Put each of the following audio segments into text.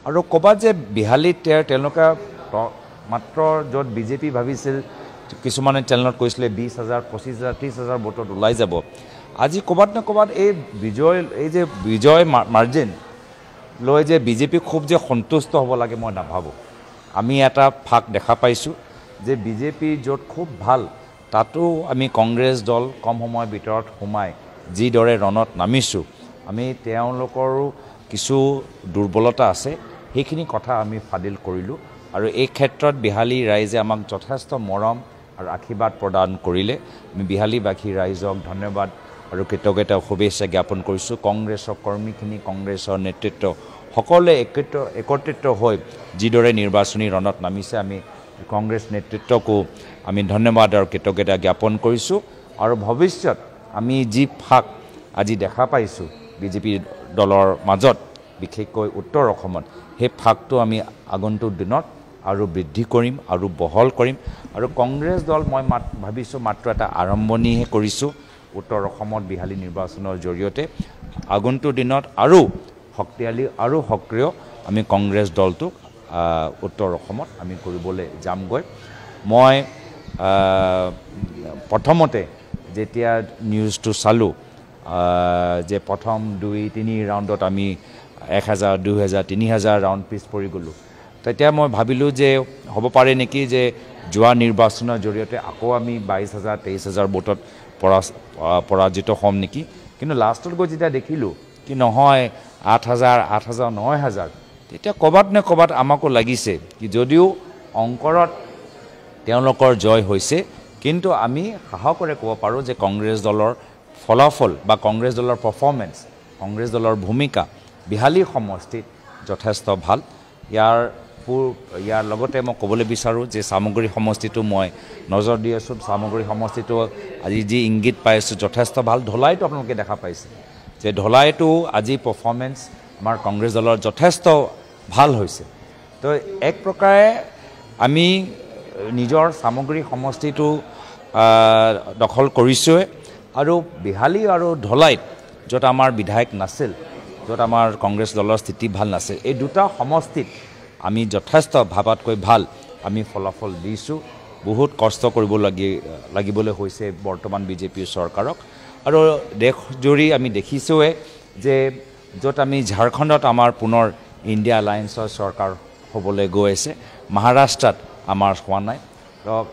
আৰু ক'বাত যে বিহালীত তেওঁলোকে মাত্ৰ য'ত বিজেপি ভাবিছিল কিছুমানে চেনেলত কৈছিলে 20,000 25,000 30,000 ভোটত ওলাই যাব আজি ক'বাত না ক'বাত এই বিজয় মাৰ্জিন লৈ যে বিজেপি খুব যে সন্তুষ্ট হ'ব লাগে মই নাভাবোঁ আমি এটা ফাক দেখা পাইছোঁ যে বিজেপি য'ত খুব ভাল তাতো আমি কংগ্ৰেছ দল কম সময়ৰ ভিতৰত সোমাই যিদৰে ৰণত নামিছোঁ আমি তেওঁলোকৰো কিছু দুৰ্বলতা আছে সেইখিনি কথা আমি ফাদিল কৰিলোঁ আৰু এই ক্ষেত্ৰত বিহালী ৰাইজে আমাক যথেষ্ট মৰম আৰু আশীৰ্বাদ প্ৰদান কৰিলে আমি বিহালীবাসী ৰাইজক ধন্যবাদ আৰু কৃতজ্ঞতা শুভেচ্ছা জ্ঞাপন কৰিছোঁ কংগ্ৰেছৰ কৰ্মীখিনি কংগ্ৰেছৰ নেতৃত্ব সকলোৱে একত্ৰিত হৈ যিদৰে নিৰ্বাচনী ৰণত নামিছে আমি কংগ্ৰেছ নেতৃত্বকো আমি ধন্যবাদ আৰু কৃতজ্ঞতা জ্ঞাপন কৰিছোঁ আৰু ভৱিষ্যত আমি যি ফাক আজি দেখা পাইছোঁ বিজেপি দলৰ মাজত বিশেষকৈ উত্তৰ অসমত সেই ফাকটো আমি আগন্তুক দিনত আৰু বৃদ্ধি কৰিম আৰু বহল কৰিম আৰু কংগ্ৰেছ দল মই ভাবিছোঁ মাত্ৰ এটা আৰম্ভণিহে কৰিছোঁ উত্তৰ অসমত বিহালী নিৰ্বাচনৰ জৰিয়তে আগন্তুক দিনত আৰু শক্তিশালী আৰু সক্ৰিয় আমি কংগ্ৰেছ দলটোক উত্তৰ অসমত আমি কৰিবলৈ যামগৈ মই প্ৰথমতে যেতিয়া নিউজটো চালোঁ যে প্ৰথম 2-3 ৰাউণ্ডত আমি 1,000 2,000 3,000 ৰাউণ্ড পিছ পৰি গ'লোঁ তেতিয়া মই ভাবিলোঁ যে হ'ব পাৰে নেকি যে যোৱা নিৰ্বাচনৰ জৰিয়তে আকৌ আমি 22,000 23,000 ভোটত পৰাজিত হ'ম নেকি কিন্তু লাষ্টত গৈ যেতিয়া দেখিলোঁ কি নহয় 8,000 8,000 9,000 তেতিয়া ক'বাত নে ক'বাত আমাকো লাগিছে কি যদিও অংকৰত তেওঁলোকৰ জয় হৈছে কিন্তু আমি সাহসৰে ক'ব পাৰোঁ যে কংগ্ৰেছ দলৰ ফলাফল বা কংগ্ৰেছ দলৰ পাৰফৰ্মেন্স কংগ্ৰেছ দলৰ ভূমিকা বিহালী সমষ্টিত যথেষ্ট ভাল ইয়াৰ লগতে মই ক'বলৈ বিচাৰোঁ যে সামগ্ৰী সমষ্টিটো মই নজৰ দি আছোঁ সামগ্ৰী সমষ্টিটো আজি যি ইংগিত পাই আছোঁ যথেষ্ট ভাল ঢলাইটো আপোনালোকে দেখা পাইছে যে ঢলাইটো আজি পাৰফৰ্মেন্স আমাৰ কংগ্ৰেছ দলৰ যথেষ্ট ভাল হৈছে তো এক প্ৰকাৰে আমি নিজৰ সামগ্ৰী সমষ্টিটো দখল কৰিছোঁৱে আৰু বিহালী আৰু ঢলাইত য'ত আমাৰ বিধায়ক নাছিল য'ত আমাৰ কংগ্ৰেছ দলৰ স্থিতি ভাল নাছিল এই দুটা সমষ্টিত আমি যথেষ্ট ভাবাতকৈ ভাল আমি ফলাফল দিছোঁ বহুত কষ্ট কৰিব লাগিবলৈ হৈছে বৰ্তমান বিজেপি চৰকাৰক আৰু দেশজুৰি আমি দেখিছোঁৱে যে য'ত আমি ঝাৰখণ্ডত আমাৰ পুনৰ ইণ্ডিয়া এলায়েন্সৰ চৰকাৰ হ'বলৈ গৈ আছে মহাৰাষ্ট্ৰত আমাৰ হোৱা নাই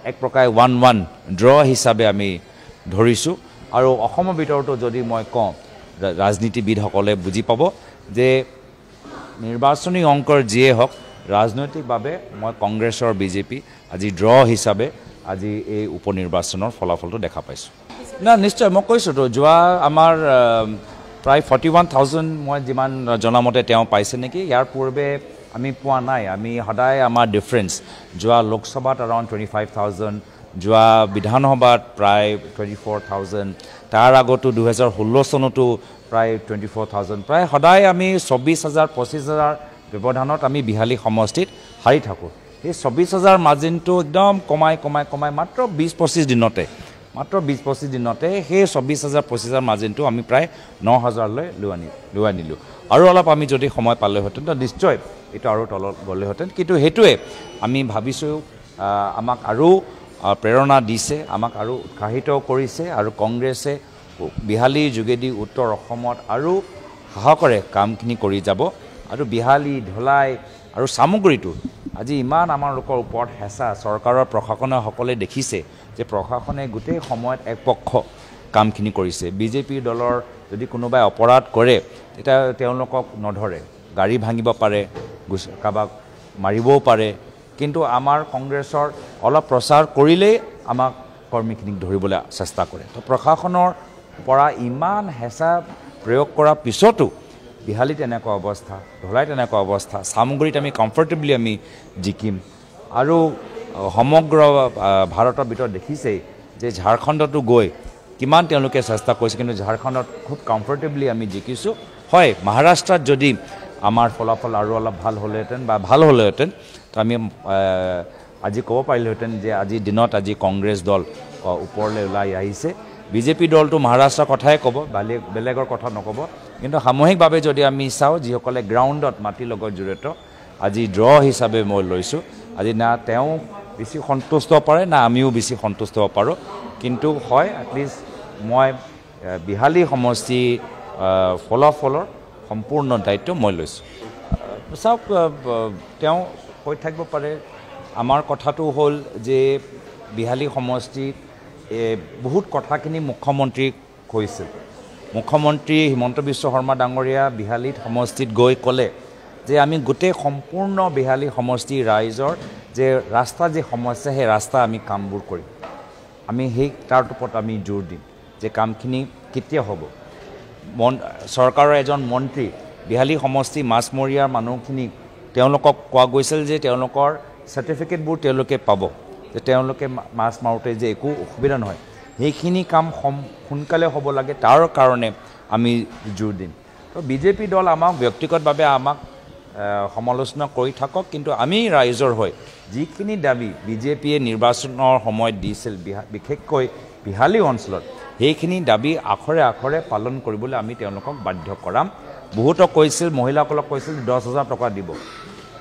এক প্ৰকাৰে 1-1 ড্ৰ হিচাপে আমি ধৰিছোঁ আৰু অসমৰ ভিতৰতো যদি মই কওঁ ৰাজনীতিবিদসকলে বুজি পাব যে নিৰ্বাচনী অংকৰ যিয়ে হওক ৰাজনৈতিকভাৱে মই কংগ্ৰেছৰ বিজেপি আজি ড্ৰ হিচাপে আজি এই উপ নিৰ্বাচনৰ ফলাফলটো দেখা পাইছোঁ না নিশ্চয় মই কৈছোঁতো যোৱা আমাৰ প্ৰায় 41,000 মই যিমান জনামতে তেওঁ পাইছে নেকি ইয়াৰ পূৰ্বে আমি পোৱা নাই আমি সদায় আমাৰ ডিফাৰেঞ্চ যোৱা লোকসভাত এৰাউণ্ড 25,000 যোৱা বিধানসভাত প্ৰায় 24,000 তাৰ আগতো 2016 চনতো প্ৰায় 24,000 প্ৰায় সদায় আমি 24,000 25,000 ব্যৱধানত আমি বিহালী সমষ্টিত হাৰি থাকোঁ এই 24,000 মাৰ্জিনটো একদম কমাই মাত্ৰ 20-25 দিনতে সেই 24,000 25,000 মাৰ্জিনটো আমি প্ৰায় 9,000লৈ লৈ আনিলোঁ আৰু অলপ আমি যদি সময় পালেহেঁতেন তো নিশ্চয় এইটো আৰু তলত গ'লেহেঁতেন কিন্তু সেইটোৱে আমি ভাবিছোঁ আমাক আৰু প্ৰেৰণা দিছে আমাক আৰু উৎসাহিত কৰিছে আৰু কংগ্ৰেছে বিহালী যোগেদি উত্তৰ অসমত আৰু সাহসৰে কামখিনি কৰি যাব আৰু বিহালী ঢলাই আৰু সামগ্ৰীটো আজি ইমান আমাৰ লোকৰ ওপৰত হেঁচা চৰকাৰৰ প্ৰশাসনে সকলে দেখিছে যে প্ৰশাসনে গোটেই সময়ত একপক্ষ কামখিনি কৰিছে বিজেপি দলৰ যদি কোনোবাই অপৰাধ কৰে তেতিয়া তেওঁলোকক নধৰে গাড়ী ভাঙিব পাৰে কাবাক মাৰিবও পাৰে কিন্তু আমাৰ কংগ্ৰেছৰ অলপ প্ৰচাৰ কৰিলেই আমাক কৰ্মীখিনিক ধৰিবলৈ চেষ্টা কৰে তো প্ৰশাসনৰ পৰা ইমান হেঁচা প্ৰয়োগ কৰাৰ পিছতো বিহালীত এনেকুৱা অৱস্থা ঢলাইত এনেকুৱা অৱস্থা সামগ্ৰীত আমি কমফৰ্টেবলি আমি জিকিম আৰু সমগ্ৰ ভাৰতৰ ভিতৰত দেখিছেই যে ঝাৰখণ্ডতো গৈ কিমান তেওঁলোকে চেষ্টা কৰিছে কিন্তু ঝাৰখণ্ডত খুব কমফৰ্টেবলি আমি জিকিছোঁ হয় মহাৰাষ্ট্ৰত যদি আমাৰ ফলাফল আৰু অলপ ভাল হ'লেহেঁতেন তো আমি আজি ক'ব পাৰিলোহেঁতেন যে আজিৰ দিনত আজি কংগ্ৰেছ দল ওপৰলৈ ওলাই আহিছে বিজেপি দলটো মহাৰাষ্ট্ৰৰ কথাই ক'ব বেলেগৰ কথা নক'ব কিন্তু সামূহিকভাৱে যদি আমি চাওঁ যিসকলে গ্ৰাউণ্ডত মাটিৰ লগত জড়িত আজি ড্ৰ হিচাপে মই লৈছোঁ আজি না তেওঁ বেছি সন্তুষ্ট পাৰে না আমিও বেছি সন্তুষ্ট হ'ব পাৰোঁ কিন্তু হয় এটলিষ্ট মই বিহালী সমষ্টি ফলাফলৰ সম্পূৰ্ণ দায়িত্ব মই লৈছোঁ চাওক তেওঁ কৈ থাকিব পাৰে আমাৰ কথাটো হ'ল যে বিহালী সমষ্টিত বহুত কথাখিনি মুখ্যমন্ত্ৰীক কৈছিল মুখ্যমন্ত্ৰী হিমন্ত বিশ্ব শৰ্মা ডাঙৰীয়া বিহালীত সমষ্টিত গৈ ক'লে যে আমি গোটেই সম্পূৰ্ণ বিহালী সমষ্টি ৰাইজৰ যে ৰাস্তা যে সমস্যা সেই ৰাস্তা আমি কামবোৰ কৰিম আমি সেই তাৰ ওপৰত আমি জোৰ দিম যে কামখিনি কেতিয়া হ'ব চৰকাৰৰ এজন মন্ত্ৰী বিহালী সমষ্টি মাছমৰীয়াৰ মানুহখিনিক তেওঁলোকক কোৱা গৈছিল যে তেওঁলোকৰ চাৰ্টিফিকেটবোৰ তেওঁলোকে পাব যে তেওঁলোকে মাছ মাৰোঁতে যে একো অসুবিধা নহয় সেইখিনি কাম সোনকালে হ'ব লাগে তাৰ কাৰণে আমি জোৰ দিম তো বিজেপি দল আমাক ব্যক্তিগতভাৱে আমাক সমালোচনা কৰি থাকক কিন্তু আমি ৰাইজৰ হৈ যিখিনি দাবী বিজেপিয়ে নিৰ্বাচনৰ সময়ত দিছিল বিশেষকৈ বিহালী অঞ্চলত সেইখিনি দাবী আখৰে আখৰে পালন কৰিবলৈ আমি তেওঁলোকক বাধ্য কৰাম বহুতক কৈছিল মহিলাসকলক কৈছিল 10,000 টকা দিব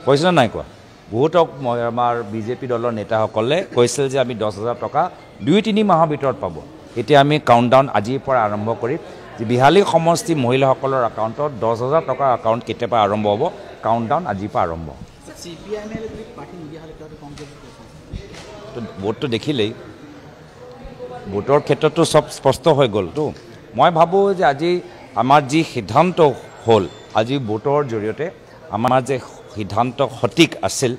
কৈছিল নাই কোৱা বহুতক আমাৰ বিজেপি দলৰ নেতাসকলে কৈছিল যে আমি 10,000 টকা 2-3 মাহৰ ভিতৰত পাব এতিয়া আমি কাউণ্টডাউন আজিৰ পৰা আৰম্ভ কৰিম যে বিহালী সমষ্টি মহিলাসকলৰ একাউণ্টত 10,000 টকাৰ একাউণ্ট কেতিয়াবা আৰম্ভ হ'ব কাউণ্টডাউন আজিৰ পৰা আৰম্ভ ভোটটো দেখিলেই ভোটৰ ক্ষেত্ৰতো চব স্পষ্ট হৈ গ'লতো মই ভাবোঁ যে আজি আমাৰ যি সিদ্ধান্ত হ'ল আজি ভোটৰ জৰিয়তে আমাৰ যে সিদ্ধান্ত সঠিক আছিল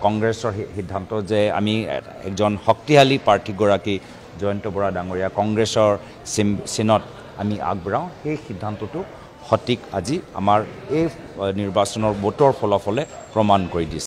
কংগ্ৰেছৰ সিদ্ধান্ত যে আমি একজন শক্তিশালী প্ৰাৰ্থীগৰাকী জয়ন্ত বৰা ডাঙৰীয়া কংগ্ৰেছৰ চিনত আমি আগবঢ়াওঁ সেই সিদ্ধান্তটো সঠিক আজি আমাৰ এই নিৰ্বাচনৰ ভোটৰ ফলাফলে প্ৰমাণ কৰি দিছে